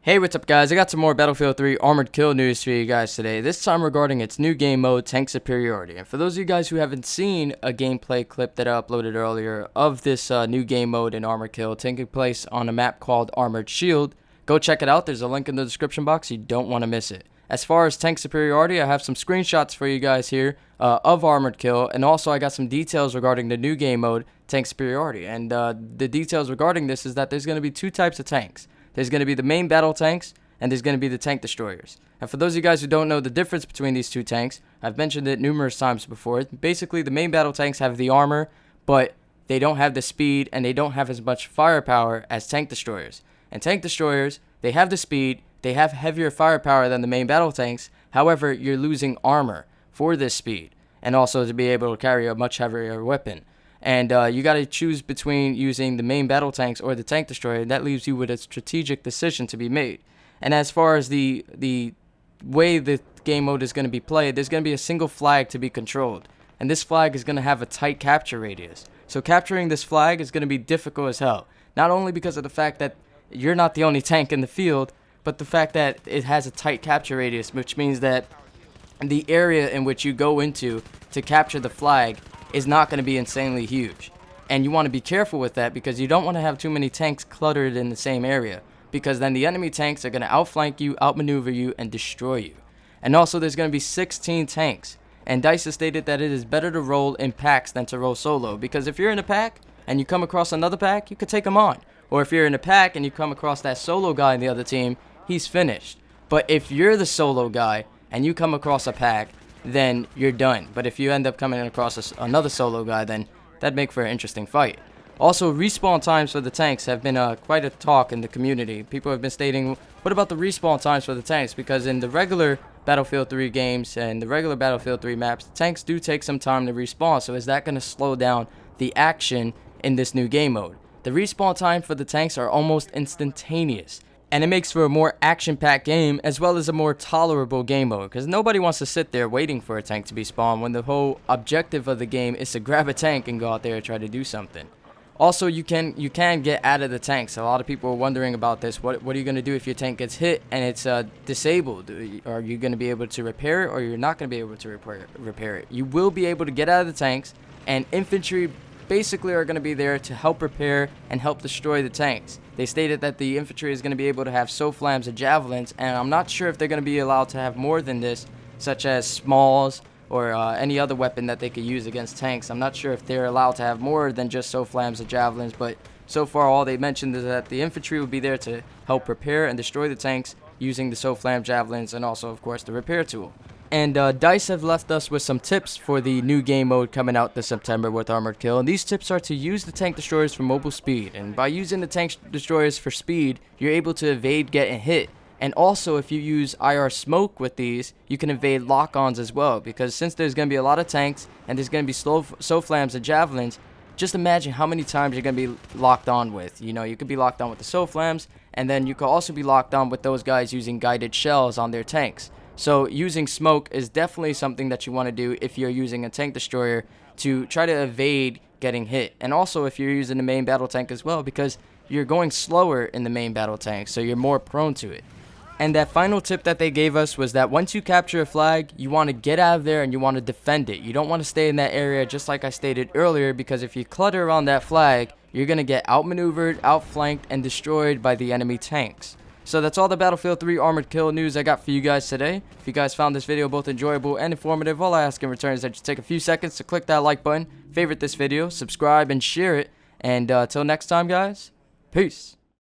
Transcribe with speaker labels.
Speaker 1: Hey, what's up guys? I got some more Battlefield 3 Armored Kill news for you guys today, this time regarding its new game mode, Tank Superiority. And for those of you guys who haven't seen a gameplay clip that I uploaded earlier of this new game mode in Armored Kill taking place on a map called Armored Shield, go check it out. There's a link in the description box. You don't want to miss it. As far as Tank Superiority, I have some screenshots for you guys here of Armored Kill, and also I got some details regarding the new game mode, Tank Superiority. And the details regarding this is that there's going to be two types of tanks. There's going to be the main battle tanks, and there's going to be the tank destroyers. And for those of you guys who don't know the difference between these two tanks, I've mentioned it numerous times before. Basically, the main battle tanks have the armor, but they don't have the speed, and they don't have as much firepower as tank destroyers. And tank destroyers, they have the speed, they have heavier firepower than the main battle tanks. However, you're losing armor for this speed, and also to be able to carry a much heavier weapon. And you got to choose between using the main battle tanks or the tank destroyer. That leaves you with a strategic decision to be made. And as far as the way the game mode is going to be played, there's going to be a single flag to be controlled. And this flag is going to have a tight capture radius. So capturing this flag is going to be difficult as hell. Not only because of the fact that you're not the only tank in the field, but the fact that it has a tight capture radius, which means that the area in which you go into to capture the flag is not going to be insanely huge. And you want to be careful with that because you don't want to have too many tanks cluttered in the same area, because then the enemy tanks are going to outflank you, outmaneuver you, and destroy you. And also there's going to be 16 tanks, and DICE has stated that it is better to roll in packs than to roll solo, because if you're in a pack and you come across another pack, you could take them on. Or if you're in a pack and you come across that solo guy in the other team, he's finished. But if you're the solo guy and you come across a pack, then you're done. But if you end up coming across another solo guy, then that'd make for an interesting fight. Also, respawn times for the tanks have been quite a talk in the community. People have been stating, what about the respawn times for the tanks? Because in the regular Battlefield 3 games and the regular Battlefield 3 maps, the tanks do take some time to respawn. So is that going to slow down the action in this new game mode? The respawn time for the tanks are almost instantaneous. And it makes for a more action-packed game, as well as a more tolerable game mode, because nobody wants to sit there waiting for a tank to be spawned when the whole objective of the game is to grab a tank and go out there and try to do something. Also, you can get out of the tanks. A lot of people are wondering about this. What are you going to do if your tank gets hit and it's disabled? Are you going to be able to repair it, or you're not going to be able to repair it? You will be able to get out of the tanks, and infantry basically are going to be there to help repair and help destroy the tanks. They stated that the infantry is going to be able to have SOFLAMs and javelins, and I'm not sure if they're going to be allowed to have more than this, such as smalls or any other weapon that they could use against tanks. I'm not sure if they're allowed to have more than just SOFLAMs and javelins, but so far all they mentioned is that the infantry will be there to help repair and destroy the tanks using the SOFLAM javelins, and also of course the repair tool. And DICE have left us with some tips for the new game mode coming out this September with Armored Kill. And these tips are to use the tank destroyers for mobile speed. And by using the tank destroyers for speed, you're able to evade getting hit. And also, if you use IR smoke with these, you can evade lock-ons as well. Because since there's going to be a lot of tanks and there's going to be SOFLAMs and javelins, just imagine how many times you're going to be locked on with. You know, you could be locked on with the SOFLAMs, and then you could also be locked on with those guys using guided shells on their tanks. So using smoke is definitely something that you want to do if you're using a tank destroyer to try to evade getting hit. And also if you're using the main battle tank as well, because you're going slower in the main battle tank, so you're more prone to it. And that final tip that they gave us was that once you capture a flag, you want to get out of there and you want to defend it. You don't want to stay in that area, just like I stated earlier, because if you clutter around that flag, you're going to get outmaneuvered, outflanked, and destroyed by the enemy tanks. So that's all the Battlefield 3 Armored Kill news I got for you guys today. If you guys found this video both enjoyable and informative, all I ask in return is that you take a few seconds to click that like button, favorite this video, subscribe, and share it. And till next time, guys, peace.